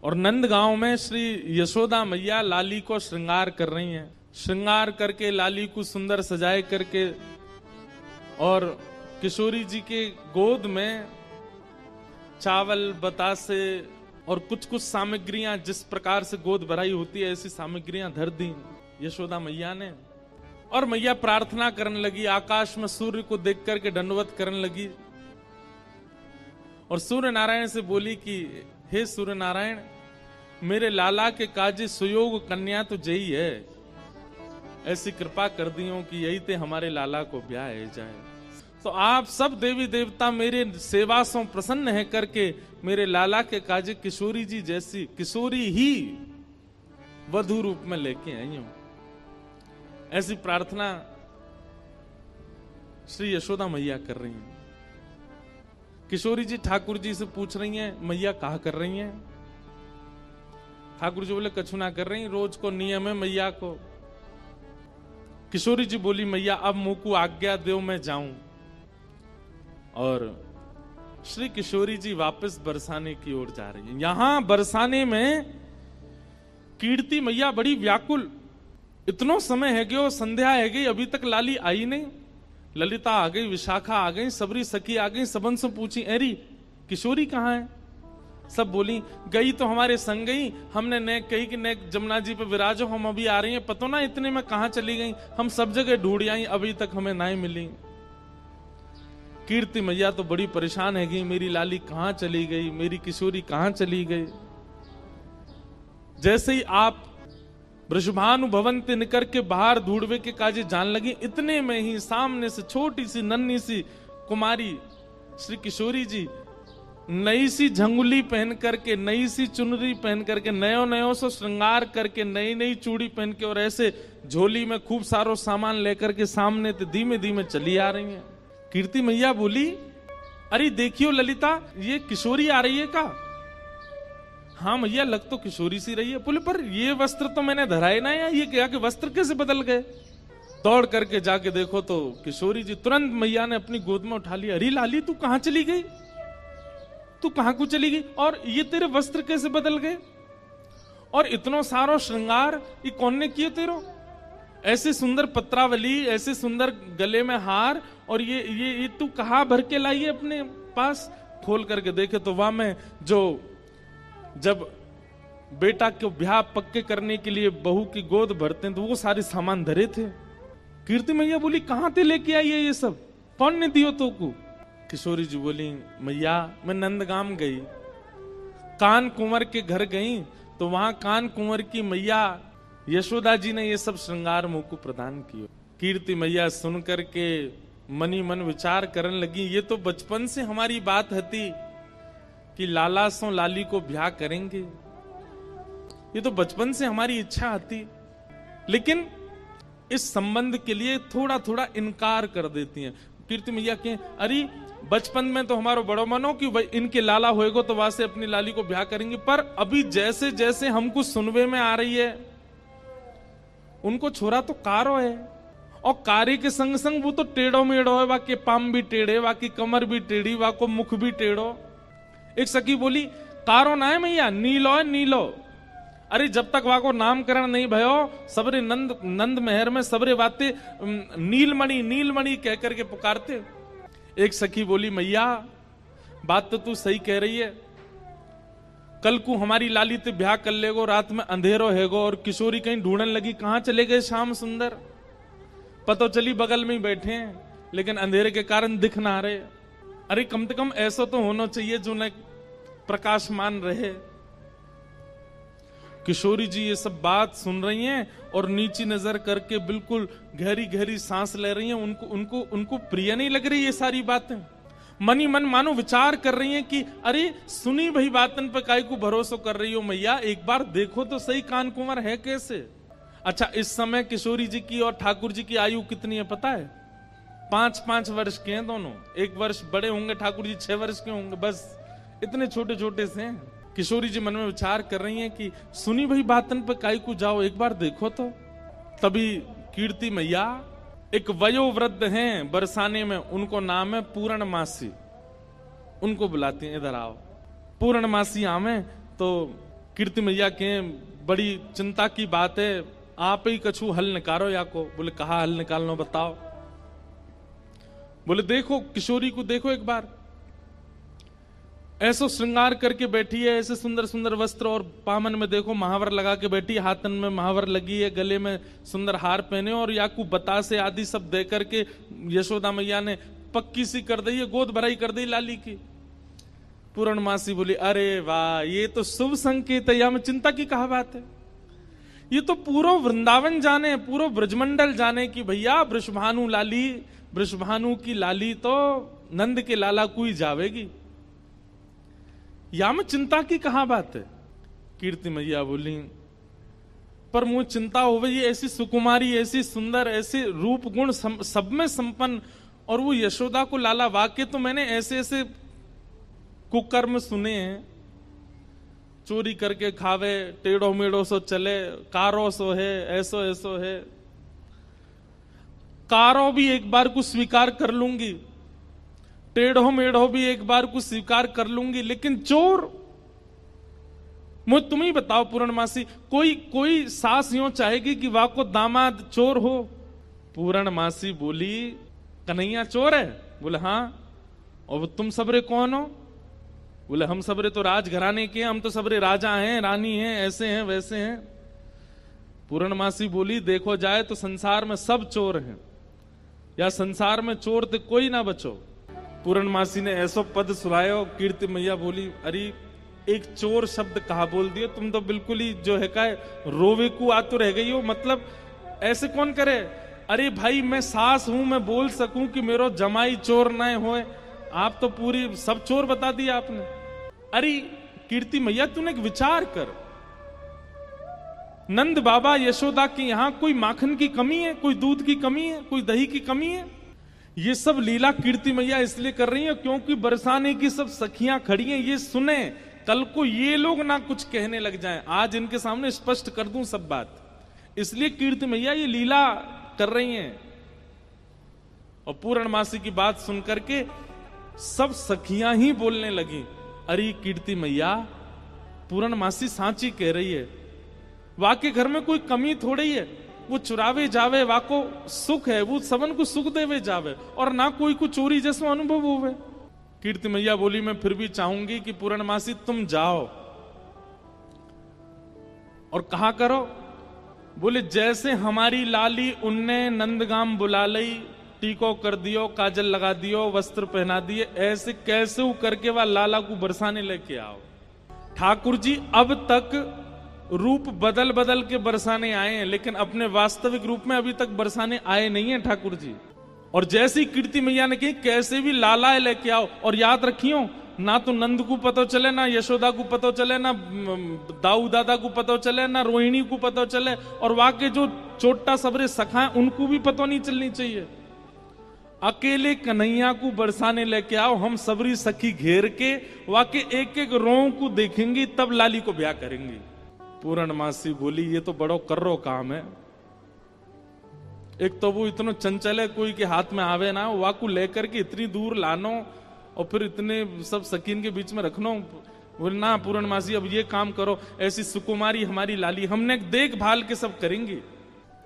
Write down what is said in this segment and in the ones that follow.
और नंदगांव में श्री यशोदा मैया लाली को श्रृंगार कर रही हैं। श्रृंगार करके लाली को सुंदर सजाए करके और किशोरी जी के गोद में चावल, बतासे और कुछ कुछ सामग्रियां, जिस प्रकार से गोद भराई होती है ऐसी सामग्रियां धर दी यशोदा मैया ने। और मैया प्रार्थना करने लगी, आकाश में सूर्य को देख करके दंडवत करने लगी और सूर्य नारायण से बोली कि हे सूर्य नारायण, मेरे लाला के काजी सुयोग कन्या तो जही है, ऐसी कृपा कर दियो कि यही ते हमारे लाला को ब्याह जाए। तो आप सब देवी देवता मेरे सेवा से प्रसन्न है करके मेरे लाला के काजे किशोरी जी जैसी किशोरी ही वधु रूप में लेके आई हूं। ऐसी प्रार्थना श्री यशोदा मैया कर रही हैं। किशोरी जी ठाकुर जी से पूछ रही हैं, मैया कहा कर रही हैं? ठाकुर जी बोले कछु ना कर रही, रोज को नियम है मैया को। किशोरी जी बोली, मैया अब मुंह को आज्ञा दो मैं जाऊं। और श्री किशोरी जी वापस बरसाने की ओर जा रही है। यहां बरसाने में कीर्ति मैया बड़ी व्याकुल, इतनो समय है गयो, संध्या है गई, अभी तक लाली आई नहीं। ललिता आ गई, विशाखा आ गई, सबरी सखी आ गई, सबन से पूछी अरे किशोरी कहाँ है? सब बोली गई तो हमारे संग गई, हमने ने कही कि ने जमुना जी पे विराजो, हम अभी आ रही हैं, पतो ना इतने में कहां चली गई, हम सब जगह ढूंढ आई, अभी तक हमें ना मिली। कीर्ति मैया तो बड़ी परेशान है गई, मेरी लाली कहां चली गई, मेरी किशोरी कहां चली गई। जैसे ही आप वृषभानु भवन ते निकर के बाहर ढूंढवे के काजे जान लगी, इतने में ही सामने से छोटी सी नन्ही सी कुमारी श्री किशोरी जी नई सी झंगुली पहन करके, नई सी चुनरी पहन करके, नयो नयो सो श्रृंगार करके, नई नई चूड़ी पहन के और ऐसे झोली में खूब सारो सामान लेकर के सामने ते धीमे धीमे चली आ रही हैं। कीर्ति मैया बोली, अरे देखियो ललिता, ये किशोरी आ रही है का? हाँ मैया, लग तो किशोरी सी रही है। बोले पर ये वस्त्र तो मैंने धराए ना, या ये क्या कि वस्त्र कैसे बदल गए? दौड़ करके जाके देखो तो किशोरी जी तुरंत मैया ने अपनी गोद में उठा लिया। अरे लाली तू कहां चली गई, तू कहां को चली गई, और ये तेरे वस्त्र कैसे बदल गए, और इतनो सारो श्रृंगार ये कौन ने किए तेरो? ऐसे सुंदर पत्रावली, ऐसे सुंदर गले में हार, और ये तू कहां भर के लाई है अपने पास? खोल करके देखे तो वहां में जो जब बेटा को ब्याह पक्के करने के लिए बहू की गोद भरते हैं तो वो सारे सामान धरे थे। कीर्ति मैया बोली, कहां ते लेके आई है ये सब, कौन ने दियो तो को? किशोरी जी बोली, मैया मैं नंदगाम गई, कान कुंवर के घर गई, तो वहां कान कुंवर की मैया यशोदा जी ने ये सब श्रृंगार मुंह को प्रदान किया। कीर्ति मैया सुन करके मनी मन विचार करने लगी, ये तो बचपन से हमारी बात हती कि लाला सो लाली को ब्याह करेंगे, ये तो बचपन से हमारी इच्छा आती, लेकिन इस संबंध के लिए थोड़ा थोड़ा इनकार कर देती हैं। कीर्ति मैया के अरे बचपन में तो हमारो बड़ो मनो कि इनके लाला होएगो तो वहां से अपनी लाली को ब्याह करेंगे, पर अभी जैसे जैसे हमको सुनवे में आ रही है उनको छोरा तो कारो है, और कारी के संग संग वो तो टेढ़ो मेढ़ो है, वाके पाम भी टेढ़े, वाकी कमर भी टेढ़ी, वाको मुख भी टेढ़ो। एक सखी बोली, कारो ना है मैया, नीलो है नीलो। अरे जब तक वाको नामकरण नहीं भयो, सबरे नंद महर में सबरे बातें नीलमणि नीलमणि कह करके पुकारते। एक सखी बोली, मैया बात तो तू सही कह रही है, कल को हमारी लाली ते ब्याह कर लेगो, रात में अंधेरो हैगो, और किशोरी कहीं ढूंढने लगी कहां चले गए श्याम सुंदर, पतो चली बगल में ही बैठे हैं, लेकिन अंधेरे के कारण दिख ना रहे। अरे कम से कम ऐसा तो होना चाहिए जो न प्रकाशमान रहे। किशोरी जी ये सब बात सुन रही हैं और नीची नजर करके बिल्कुल गहरी गहरी सांस ले रही हैं। उनको प्रिय नहीं लग रही ये सारी बातें। मनी मन मानो विचार कर रही हैं कि अरे सुनी भाई बातन पे काहे को भरोसा कर रही हो मैया, एक बार देखो तो सही कान कुंवर है कैसे। अच्छा, इस समय किशोरी जी की और ठाकुर जी की आयु कितनी है पता है? 5-5 वर्ष के हैं दोनों। 1 वर्ष बड़े होंगे, ठाकुर जी 6 वर्ष के होंगे, बस इतने छोटे छोटे से हैं। किशोरी जी मन में विचार कर रही हैं कि सुनी भाई बातन पे काहे को जाओ, एक बार देखो तो। तभी कीर्ति मैया एक वयोवृद्ध हैं बरसाने में, उनको नाम है पूर्णमासी, उनको बुलाती हैं, इधर आओ। पूर्णमासी आवे तो कीर्ति मैया के बड़ी चिंता की बात है, आप ही कछु हल निकालो या को। बोले कहा हल निकालना बताओ। बोले देखो किशोरी को देखो एक बार, ऐसो श्रृंगार करके बैठी है, ऐसे सुंदर सुंदर वस्त्र और पामन में देखो महावर लगा के बैठी, हाथन में महावर लगी है, गले में सुंदर हार पहने और याकू बतासे आदि सब दे करके यशोदा मैया ने पक्की सी कर दी है, गोद भराई कर दी लाली की। पूर्णमासी बोली अरे वाह, ये तो शुभ संकेत है, या में चिंता की कहा बात है। ये तो पूरा वृंदावन जाने, पूरा ब्रजमंडल जाने की भैया वृषभानु लाली, वृषभानु की लाली तो नंद के लाला को ही जावेगी, या में चिंता की कहा बात है। कीर्ति मैया बोली पर मुझे चिंता हो गई, ऐसी सुकुमारी, ऐसी सुंदर, ऐसे रूप गुण सब में संपन्न, और वो यशोदा को लाला, वाक्य तो मैंने ऐसे ऐसे कुकर्म सुने हैं, चोरी करके खावे, टेढ़ो मेढ़ो सो चले, कारो सो है, ऐसो ऐसो है। कारो भी एक बार को स्वीकार कर लूंगी, टेढ़ो मेढ़ो भी एक बार को स्वीकार कर लूंगी, लेकिन चोर, मुझे तुम ही बताओ पूर्णमासी, कोई सास यूं चाहेगी कि वाह को दामाद चोर हो। पूर्णमासी बोली कन्हैया चोर है? बोले हाँ। और तुम सबरे कौन हो? बोले हम सबरे तो राजघराने के, हम तो सबरे राजा हैं, रानी हैं, ऐसे हैं वैसे हैं। पूर्णमासी बोली देखो जाए तो संसार में सब चोर हैं, या संसार में चोर तो कोई ना बचो। पूर्णमासी ने ऐसो पद सुनायो, कीर्ति मैया बोली अरे एक चोर शब्द कहा बोल दिए, तुम तो बिल्कुल ही जो है का रोवे को आतुर रह गई हो, मतलब ऐसे कौन करे। अरे भाई मैं सास हूं, मैं बोल सकूं कि मेरो जमाई चोर ना होए, आप तो पूरी सब चोर बता दिया आपने। अरे कीर्ति मैया तूने एक विचार कर, नंद बाबा यशोदा के यहां कोई माखन की कमी है, कोई दूध की कमी है, कोई दही की कमी है? ये सब लीला कीर्ति मैया इसलिए कर रही है क्योंकि बरसाने की सब सखियां खड़ी हैं, ये सुने, कल को ये लोग ना कुछ कहने लग जाएं, आज इनके सामने स्पष्ट कर दूं सब बात, इसलिए कीर्ति मैया ये लीला कर रही हैं। और पूर्णमासी की बात सुनकर के सब सखियां ही बोलने लगी, अरे कीर्ति मैया पूर्णमासी सांची कह रही है, वाके घर में कोई कमी थोड़ी है, वो चुरावे जावे वाको सुख है, वो सबन को सुख देवे जावे, और ना कोई को चोरी जैसा अनुभव होवे। कीर्ति मैया बोली मैं फिर भी चाहूंगी कि पूर्णमासी तुम जाओ और कहा करो। बोले जैसे हमारी लाली उनने नंदगाम बुला लई, टीको कर दियो, काजल लगा दियो, वस्त्र पहना दिए, ऐसे कैसे करके वह लाला को बरसाने लेके आओ। ठाकुर जी अब तक रूप बदल बदल के बरसाने आए हैं, लेकिन अपने वास्तविक रूप में अभी तक बरसाने आए नहीं है ठाकुर जी। और जैसी कीर्ति मैया ने कही कैसे भी लाला लेके आओ, और याद रखियो ना तो नंद को पता चले, ना यशोदा को पता चले, ना दाऊ दादा को पता चले, ना रोहिणी को पता चले, और वाके जो छोटा सबरे सखा है उनको भी पता नहीं चलनी चाहिए। अकेले कन्हैया को बरसाने लेके आओ, हम सबरी सखी घेर के वाके एक एक रों को देखेंगी, तब लाली को ब्याह करेंगी। पूर्णमासी बोली ये तो बड़ो कर्रो काम है, एक तो वो इतना चंचल है, कोई के हाथ में आवे ना, वाकू लेकर के इतनी दूर लानो और फिर इतने सब सकीन के बीच में रखनो। बोले ना पूर्णमासी अब ये काम करो, ऐसी सुकुमारी हमारी लाली, हमने देखभाल के सब करेंगे।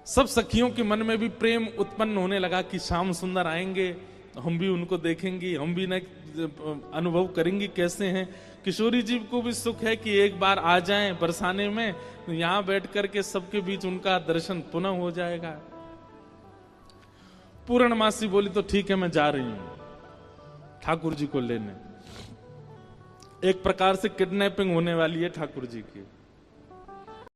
सब सखियों के मन में भी प्रेम उत्पन्न होने लगा कि श्याम सुंदर आएंगे, हम भी उनको देखेंगे, हम भी न अनुभव करेंगे कैसे हैं। किशोरी जी को भी सुख है कि एक बार आ जाएं बरसाने में, यहां बैठ करके सबके बीच उनका दर्शन पुनः हो जाएगा। पूर्णमासी बोली तो ठीक है मैं जा रही हूं ठाकुर जी को लेने। एक प्रकार से किडनैपिंग होने वाली है ठाकुर जी की।